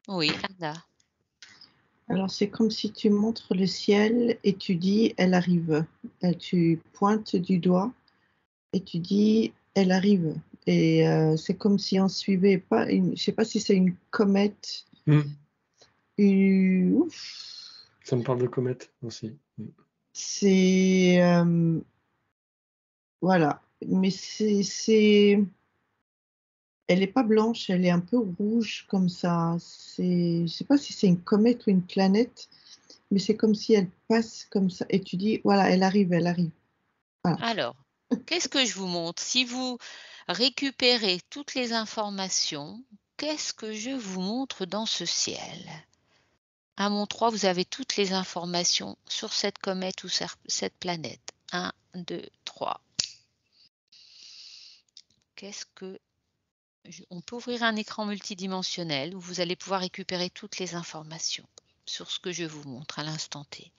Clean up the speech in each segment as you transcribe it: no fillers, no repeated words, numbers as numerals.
Oui, Anna. Alors, c'est comme si tu montres le ciel et tu dis: «Elle arrive». Tu pointes du doigt et tu dis: «Elle arrive» et c'est comme si on suivait pas une je sais pas si c'est une comète, Mmh. u Ça me parle de comète aussi. c'est, voilà, mais elle est pas blanche, elle est un peu rouge comme ça. Je sais pas si c'est une comète ou une planète, mais c'est comme si elle passe comme ça et tu dis: «Voilà, elle arrive, elle arrive». Voilà. Alors, qu'est-ce que je vous montre? Si vous récupérez toutes les informations, qu'est-ce que je vous montre dans ce ciel? À mon 3, vous avez toutes les informations sur cette comète ou cette planète. 1, 2, 3. Qu'est-ce que on peut ouvrir un écran multidimensionnel où vous allez pouvoir récupérer toutes les informations sur ce que je vous montre à l'instant T.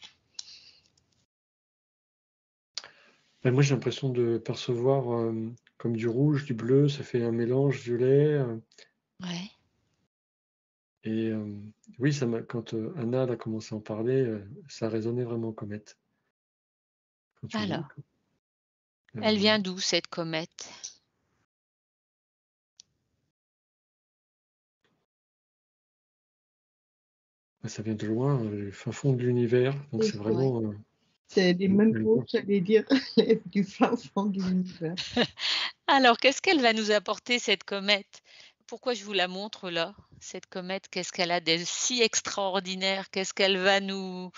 Bah, moi, j'ai l'impression de percevoir, comme du rouge, du bleu, ça fait un mélange violet, Ouais. et oui, ça m'a quand, Anna elle a commencé à en parler, ça résonnait vraiment comète. Quand tu dis Alors, elle hem, vient d'où cette comète? bah, ça vient de loin, du fin fond de l'univers, donc c'est Ouais. vraiment, C'est les mêmes une mots que j'allais dire, du fin fond de l'univers. Alors, qu'est-ce qu'elle va nous apporter cette comète? Pourquoi je vous la montre là? Cette comète, qu'est-ce qu'elle a de si extraordinaire? Qu'est-ce qu'elle va nous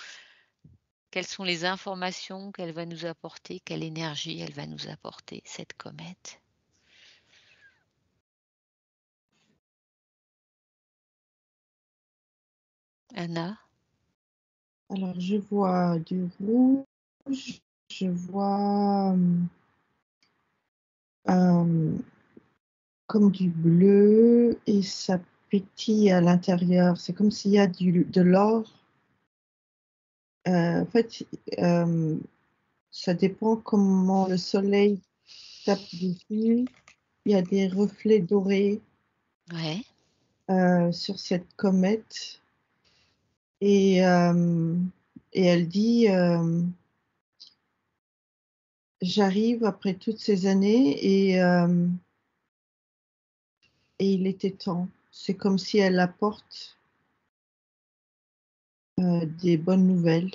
Quelles sont les informations qu'elle va nous apporter? Quelle énergie elle va nous apporter, cette comète? Anna? Alors je vois du rouge, je vois, hem, comme du bleu et ça pétille à l'intérieur. C'est comme s'il y a de l'or. En fait, ça dépend comment le soleil tape dessus. Il y a des reflets dorés, Ouais. sur cette comète et elle dit, «J'arrive après toutes ces années et il était temps». C'est comme si elle apporte, des bonnes nouvelles.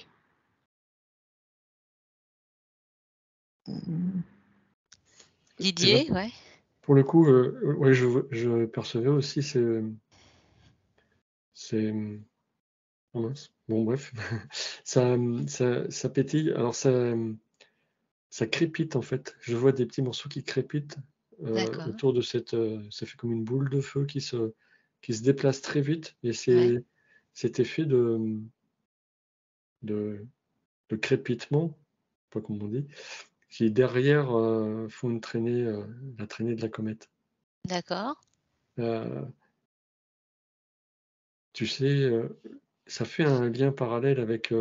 Hem, et là, Didier, ouais. pour le coup, ouais, je percevais aussi oh mince, bon bref, ça pétille. Alors ça crépite en fait. Je vois des petits morceaux qui crépitent, D'accord. autour de cette, ça fait comme une boule de feu qui se déplace très vite et Ouais. c'est cet effet de de crépitement, pas comment on dit, qui derrière, font une traînée, la traînée de la comète. D'accord. Heu, Tu sais, ça fait un lien parallèle avec,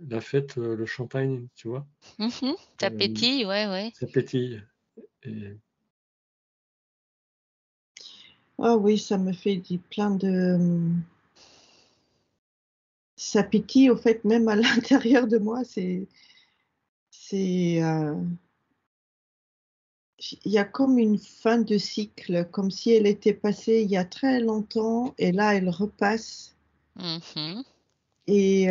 la fête, le champagne, tu vois? Mmh. Ça Hem, pétille, ouais, ouais. Ça pétille et ah oui, ça me fait du plein de, ça pétille au fait même à l'intérieur de moi, c'est, il y a comme une fin de cycle, comme si elle était passée il y a très longtemps et là elle repasse Mmh. et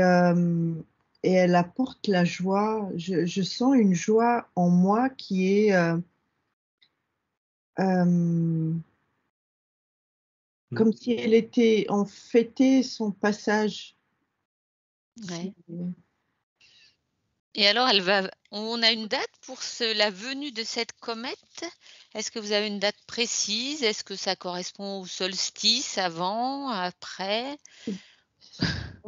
et elle apporte la joie. Je sens une joie en moi qui est, hem, mmh, comme si elle était on fêtait son passage. C'est Ouais. Et alors on a une date pour la venue de cette comète? Est-ce que vous avez une date précise? Est-ce que ça correspond au solstice, avant, après?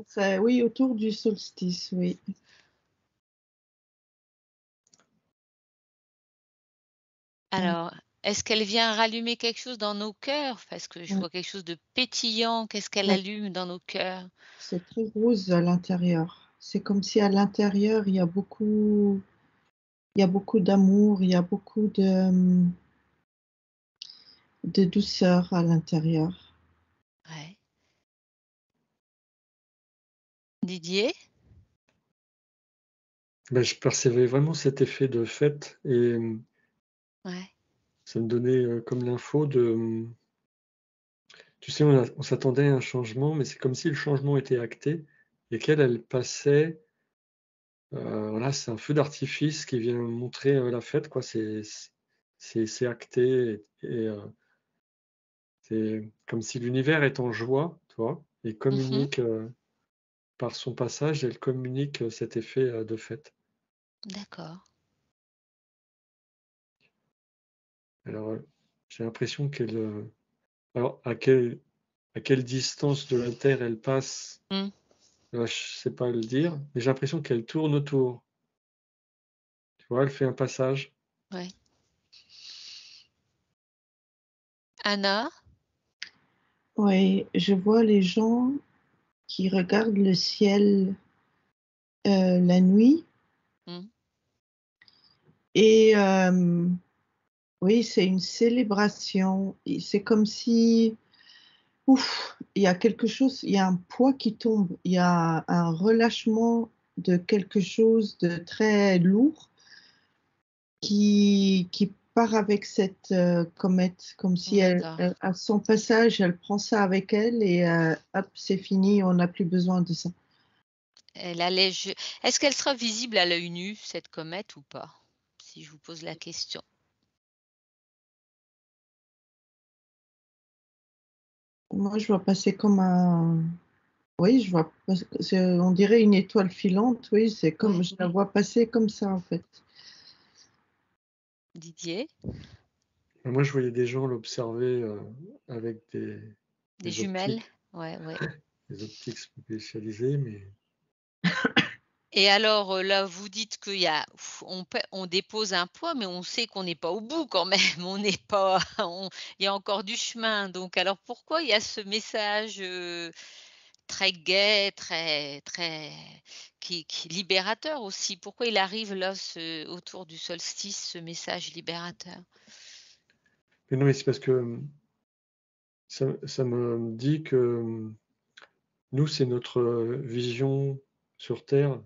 ça oui, autour du solstice, oui. Mmh, Alors, est-ce qu'elle vient rallumer quelque chose dans nos cœurs? Parce que je ouais, vois quelque chose de pétillant. Qu'est-ce qu'elle ouais. allume dans nos cœurs? C'est très rose à l'intérieur. C'est comme si à l'intérieur, il y a beaucoup d'amour, il y a beaucoup de douceur à l'intérieur. Didier? Ben, je percevais vraiment cet effet de fête et Ouais. ça me donnait comme l'info de. Tu sais, on s'attendait à un changement, mais c'est comme si le changement était acté et qu'elle, elle passait. Voilà, c'est un feu d'artifice qui vient montrer la fête, quoi. C'est acté et c'est comme si l'univers est en joie, tu vois, et Mhm. communique par son passage, elle communique cet effet de fête. D'accord. Alors, j'ai l'impression qu'elle. Alors, à quelle distance de la Terre elle passe, Mm. je ne sais pas le dire, mais j'ai l'impression qu'elle tourne autour. Tu vois, elle fait un passage. Ouais. Anna? Oui, je vois les gens qui regardent le ciel la nuit Mm. et oui, c'est une célébration. Et c'est comme si, ouf, il y a quelque chose, il y a un poids qui tombe, il y a un relâchement de quelque chose de très lourd qui part avec cette comète, comme si D'accord. à son passage, elle prend ça avec elle et hop, c'est fini, on n'a plus besoin de ça. Elle allège. Est-ce qu'elle sera visible à l'œil nu, cette comète, ou pas? Si je vous pose la question. Moi, je vois passer comme un. Oui, on dirait une étoile filante, oui, c'est comme, Ouais. je la vois passer comme ça, en fait. Didier? Moi, je voyais des gens l'observer avec Des des jumelles? optiques, Ouais, ouais. des optiques spécialisées, mais Et alors, là, vous dites qu'il y a on dépose un poids, mais on sait qu'on n'est pas au bout quand même. On n'est pas il y a encore du chemin. Donc alors pourquoi il y a ce message, très gai, très qui libérateur aussi? Pourquoi il arrive là, autour du solstice, ce message libérateur? non, mais c'est parce que ça me dit que nous, c'est notre vision sur Terre,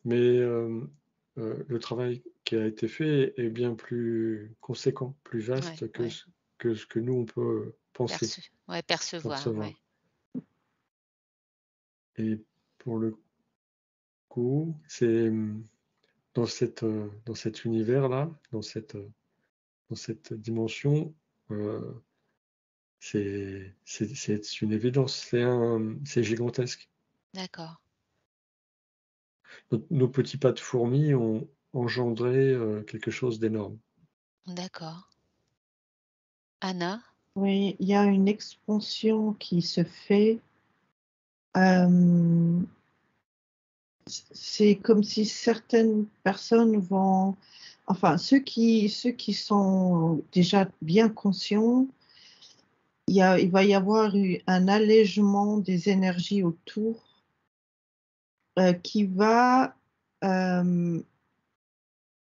mais le travail qui a été fait est bien plus conséquent, plus Ouais, vaste que ouais, ce que nous, on peut penser, percevoir, percevoir. ouais. Et pour le coup, c'est dans cet univers-là, dans cette dimension, euh, c'est une évidence, c'est gigantesque. D'accord, Nos petits pas de fourmis ont engendré quelque chose d'énorme. d'accord. Anna? Oui, il y a une expansion qui se fait. euh, c'est comme si certaines personnes vont, enfin, ceux qui sont déjà bien conscients, il va y avoir un allègement des énergies autour qui va euh,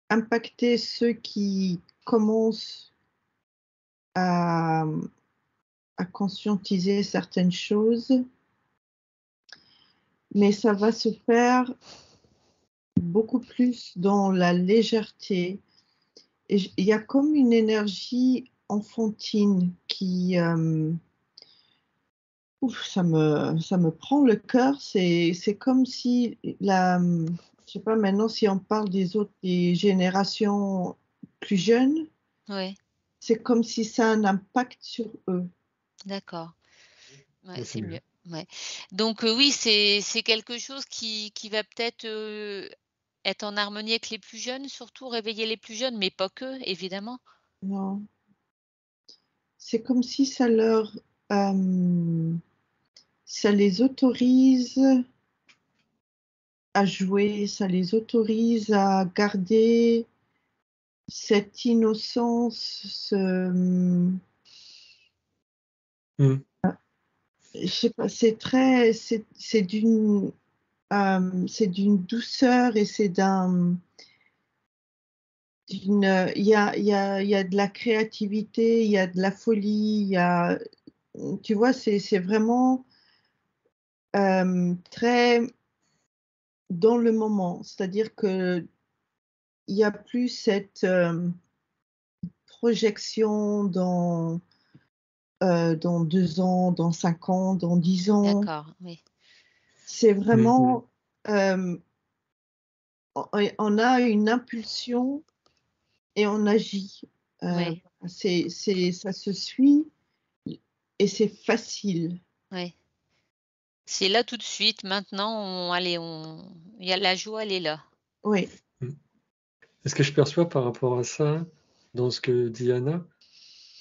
impacter ceux qui commencent à, à conscientiser certaines choses, mais ça va se faire beaucoup plus dans la légèreté. Et il y a comme une énergie enfantine qui, ouf, ça me prend le cœur. C'est comme si je sais pas maintenant si on parle des générations plus jeunes, Oui, c'est comme si ça a un impact sur eux. d'accord. Ouais, Là, c'est c'est mieux. mieux, ouais. Donc oui, c'est quelque chose qui va peut-être, être en harmonie avec les plus jeunes, surtout réveiller les plus jeunes, mais pas que, évidemment. Non, c'est comme si ça les autorise à jouer, ça les autorise à garder cette innocence, Mm. je sais pas, c'est d'une douceur et il y a de la créativité, il y a de la folie, tu vois, c'est vraiment très dans le moment. C'est-à-dire qu'il n'y a plus cette projection dans 2 ans, dans 5 ans, dans 10 ans. D'accord, oui. C'est vraiment, on a une impulsion et on agit. Oui, Ça se suit et c'est facile. oui. C'est là tout de suite, maintenant, il y a la joie, elle est là. Oui, Ce que je perçois par rapport à ça, dans ce que dit Anna,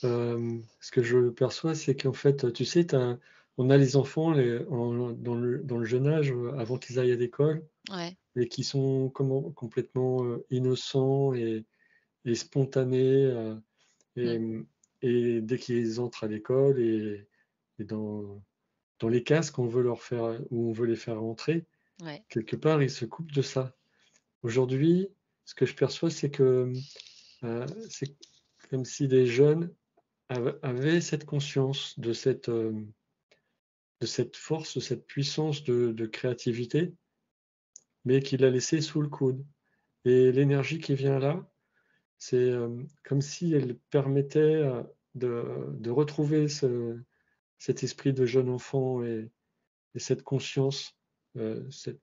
ce que je perçois, c'est qu'en fait, tu sais, on a les enfants dans le jeune âge, avant qu'ils aillent à l'école, Ouais, et qui sont complètement innocents et spontanés, et, mmh, et dès qu'ils entrent à l'école et dans les cases qu'on veut leur faire, où on veut les faire rentrer, ouais, quelque part, ils se coupent de ça. Aujourd'hui, ce que je perçois, c'est que c'est comme si les jeunes avaient cette conscience de cette force, de cette puissance de créativité, mais qu'il a laissée sous le coude. Et l'énergie qui vient là, c'est comme si elle permettait de retrouver cet esprit de jeune enfant et cette conscience, je sais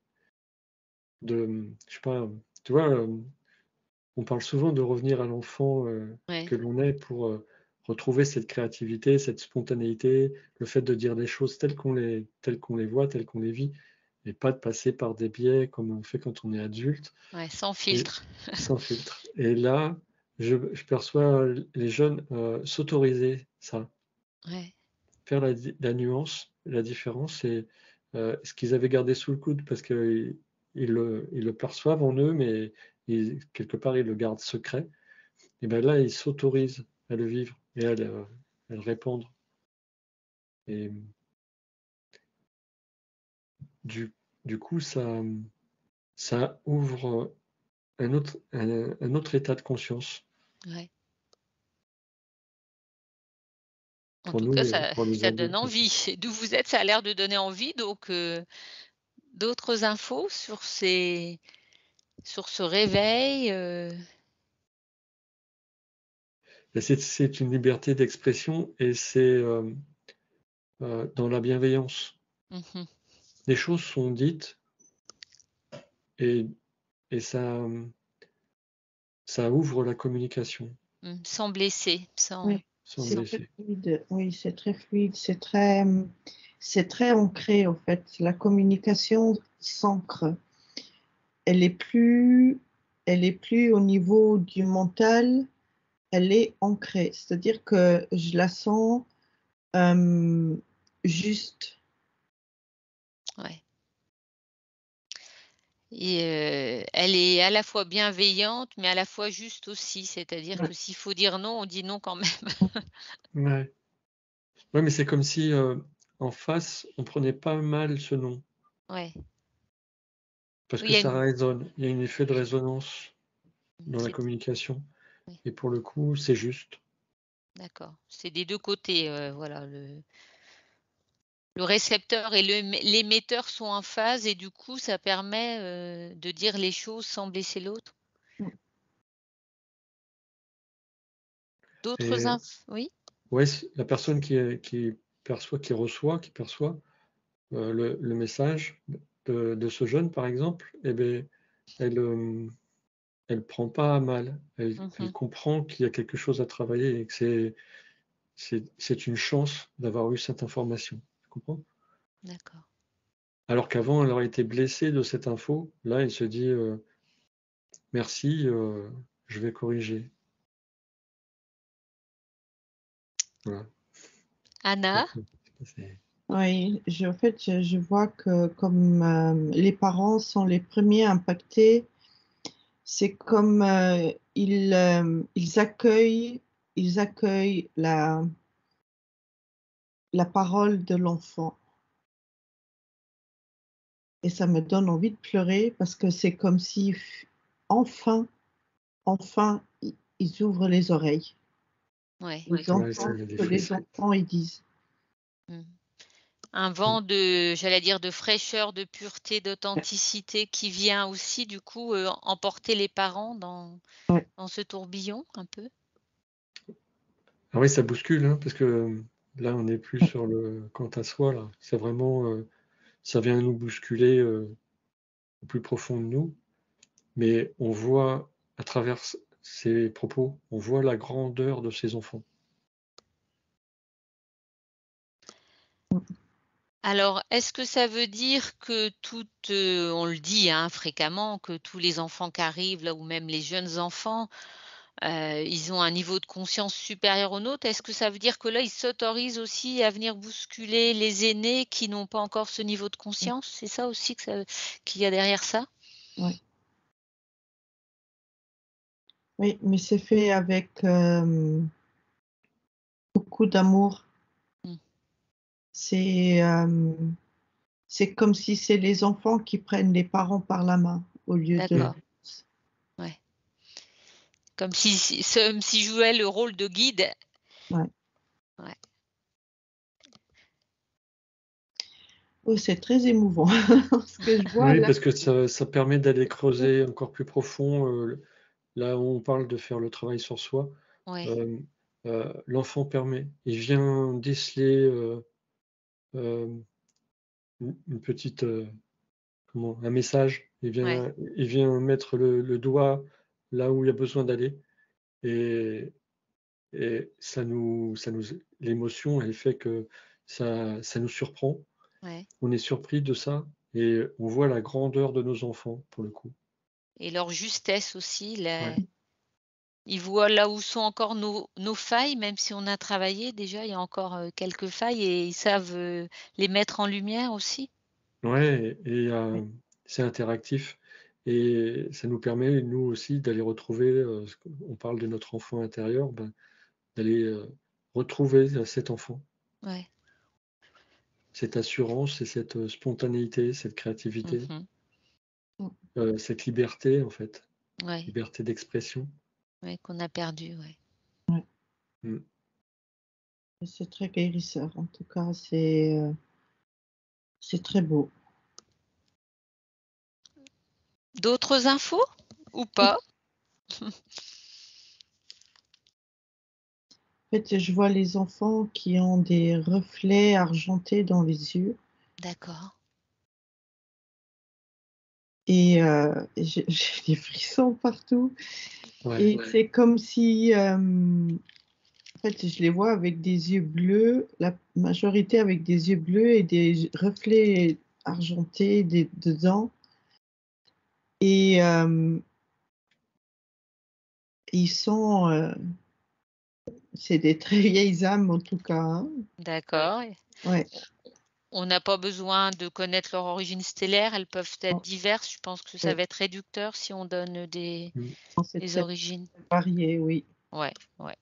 pas, tu vois, on parle souvent de revenir à l'enfant ouais, que l'on est pour retrouver cette créativité, cette spontanéité, le fait de dire les choses telles qu'on les voit, telles qu'on les vit, et pas de passer par des biais comme on fait quand on est adulte, ouais, sans et filtre. sans filtre. Et là, je perçois les jeunes s'autoriser ça, Ouais, faire la nuance, la différence, et ce qu'ils avaient gardé sous le coude parce qu'ils le perçoivent en eux, mais quelque part ils le gardent secret. Et bien là, ils s'autorisent à le vivre et à le répandre. Et du, du coup, ça ouvre un autre état de conscience ouais. En pour tout nous, cas, pour les ça donne adultes aussi. envie. D'où vous êtes, ça a l'air de donner envie, donc d'autres infos sur ce réveil, Et c'est une liberté d'expression et c'est dans la bienveillance. Mmh. Les choses sont dites et, et ça ouvre la communication Sans blesser, oui, sans c'est sans très blesser. fluide. Oui, c'est très fluide. C'est très ancré, en fait. La communication s'ancre. Elle est plus, elle est plus au niveau du mental. Elle est ancrée. C'est-à-dire que je la sens juste. ouais. Et elle est à la fois bienveillante, mais à la fois juste aussi. C'est-à-dire Ouais. que s'il faut dire non, on dit non quand même. Ouais. Ouais, mais c'est comme si en face, on prenait pas mal ce nom. Ouais. Parce Oui, que ça résonne, il y a un effet de résonance dans la c'est communication oui, et pour le coup, c'est juste. d'accord. C'est des 2 côtés, voilà, le récepteur et l'émetteur sont en phase et du coup, ça permet, de dire les choses sans blesser l'autre. D'autres Et oui? ouais, la personne qui perçoit, qui perçoit le message de ce jeune, par exemple, eh ben, elle elle prend pas à mal. Elle Mmh. comprend qu'il y a quelque chose à travailler et que c'est une chance d'avoir eu cette information. Tu comprends? D'accord. Alors qu'avant, elle aurait été blessée de cette info. Là, elle se dit merci, je vais corriger. Voilà. Anna? C'est- Oui, en fait, je vois que comme les parents sont les premiers impactés, c'est comme ils accueillent la parole de l'enfant. Et ça me donne envie de pleurer parce que c'est comme si enfin, enfin, ils ouvrent les oreilles. Ouais. Ils Ouais, ça entendent met des ce que les frissons. enfants ils disent. Mmh. un vent de, j'allais dire, de fraîcheur, de pureté, d'authenticité qui vient aussi, du coup, emporter les parents dans ce tourbillon, un peu? Ah oui, ça bouscule, hein, parce que là, on n'est plus sur le quant à soi, là. C'est vraiment, ça vient nous bousculer au plus profond de nous, mais on voit à travers ces propos, on voit la grandeur de ces enfants. Alors, est-ce que ça veut dire que toutes, on le dit, hein, fréquemment, que tous les enfants qui arrivent là, ou même les jeunes enfants, ils ont un niveau de conscience supérieur au nôtre? Est-ce que ça veut dire que là, ils s'autorisent aussi à venir bousculer les aînés qui n'ont pas encore ce niveau de conscience? C'est ça aussi qu'il y a derrière ça? Oui, oui, mais c'est fait avec beaucoup d'amour. Mmh. C'est comme si c'est les enfants qui prennent les parents par la main au lieu de D'accord, ouais. Comme s'ils jouaient le rôle de guide. ouais. Ouais, Oh, c'est très émouvant ce que je vois Oui, là. parce que ça permet d'aller creuser encore plus profond, là où on parle de faire le travail sur soi, ouais, hem, l'enfant il vient déceler, hem, une petite, un message. ouais. Il vient mettre le doigt là où il y a besoin d'aller et ça nous l'émotion, elle fait que ça nous surprend. Ouais, On est surpris de ça et on voit la grandeur de nos enfants, pour le coup. et leur justesse aussi, Ouais, ils voient là où sont encore nos failles, même si on a travaillé déjà, il y a encore, quelques failles, et ils savent, les mettre en lumière aussi? ouais et Ouais. c'est interactif et ça nous permet, nous aussi, d'aller retrouver, ce qu'on parle de notre enfant intérieur, ben, d'aller, retrouver, cet enfant, Ouais. cette assurance et cette, spontanéité, cette créativité, Mmh. Mmh. cette liberté, en fait, Ouais, liberté d'expression. ouais, qu'on a perdu, ouais. Ouais. Mmh. C'est très guérisseur. En tout cas, c'est très beau. D'autres infos ou pas? En fait, je vois les enfants qui ont des reflets argentés dans les yeux D'accord. et j'ai des frissons partout Ouais, et c'est comme si, en fait, je les vois avec des yeux bleus, la majorité avec des yeux bleus et des reflets argentés dedans et ils sont, c'est des très vieilles âmes en tout cas, hein. D'accord. Ouais. On n'a pas besoin de connaître leur origine stellaire, elles peuvent être Non, diverses. Je pense que ça ouais. va être réducteur si on donne mmh, Non, c'est des très origines. varié, oui. Ouais, ouais.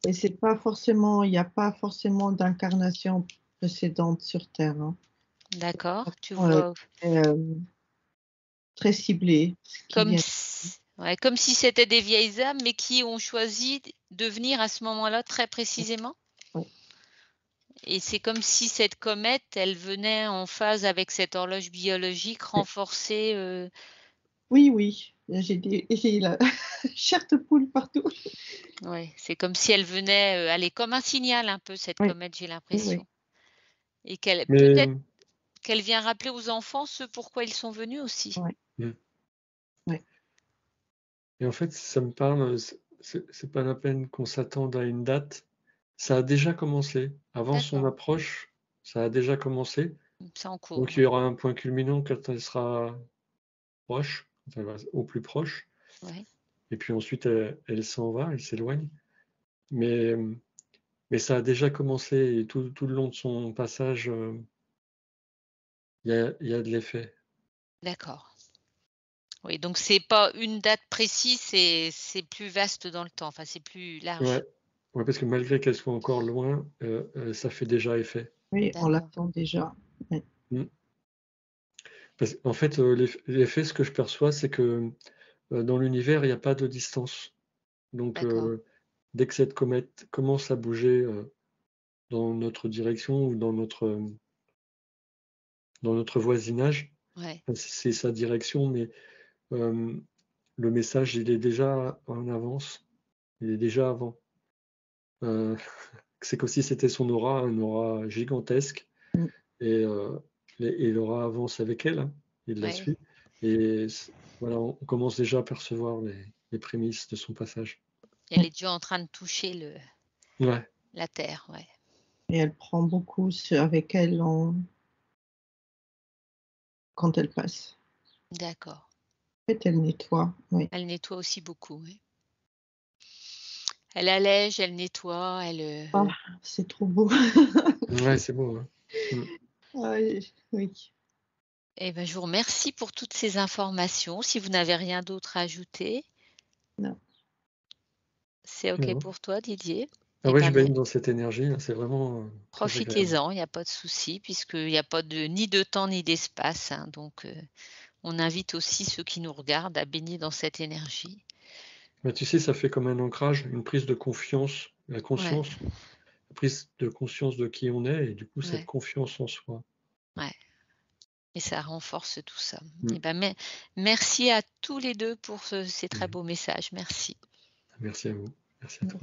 Et c'est pas forcément il y a pas forcément d'incarnation précédente sur terre, hein. D'accord. Tu Ouais, vois, hem, très ciblé, ce qui vient comme si c'était des vieilles âmes, mais qui ont choisi de venir à ce moment-là très précisément? ouais. Et c'est comme si cette comète, elle venait en phase avec cette horloge biologique Ouais. renforcer, Oui, oui, j'ai la chair de poule partout. ouais, c'est comme si elle venait, aller comme un signal un peu, cette Oui, comète, j'ai oui, oui. l'impression, et qu'elle mais peut-être qu'elle vient rappeler aux enfants ce pourquoi ils sont venus aussi. Ouais, mmh ouais. et en fait, ça me parle, c'est pas la peine qu'on s'attende à une date. Ça a déjà commencé. Avant son D'accord, approche, ça a déjà commencé. c'est en cours, Donc il y ouais, aura un point culminant quand elle sera proche, quand elle va au plus proche ouais. et puis ensuite elle s'en va, elle s'éloigne. Mais, mais ça a déjà commencé et tout le long de son passage, il y a de l'effet. D'accord. Oui, donc c'est pas une date précise, c'est plus vaste dans le temps, enfin, c'est plus Ouais, large. ouais, parce que malgré qu'elle soit encore loin, ça fait déjà effet. Oui, on D'accord, l'attend déjà. Ouais, Mmh. Parce qu'en fait, l'effet, ce que je perçois, c'est que, dans l'univers, il y a pas de distance. Donc, d'accord. dès que cette comète commence à bouger, dans notre direction ou dans notre voisinage. Ouais. C'est sa direction, mais le message, il est déjà en avance, il est déjà avant. C'est comme si c'était son aura, un aura gigantesque, Mm. et l'aura avance avec elle, hein, il la Ouais. suit, et voilà, on commence déjà à percevoir les prémices de son passage. Elle est déjà en train de toucher Ouais, la terre, ouais. Et elle prend beaucoup avec elle quand elle passe. D'accord. En fait, elle nettoie, oui. Elle nettoie aussi beaucoup, oui. Elle allège, elle nettoie, elle, Ah, c'est trop beau. ouais, c'est beau, hein. Mm. Ah, oui. eh ben, je vous remercie pour toutes ces informations. Si vous n'avez rien d'autre à ajouter, Non. c'est OK Non. pour toi, Didier? Ah Eh ouais, je ben, baigne dans cette énergie, hein, c'est vraiment très agréable. profitez-en, il n'y a pas de souci, puisqu'il n'y a pas ni de temps ni d'espace, hein, donc on invite aussi ceux qui nous regardent à baigner dans cette énergie. Bah, tu sais, ça fait comme un ancrage, une prise de confiance, la Ouais, conscience, la prise de conscience de qui on est, et du coup, cette ouais, confiance en soi. ouais. Et ça renforce tout ça. Mm. Eh ben, merci à tous les deux pour ces très Mm. beaux messages. Merci. Merci à vous. Merci à toi.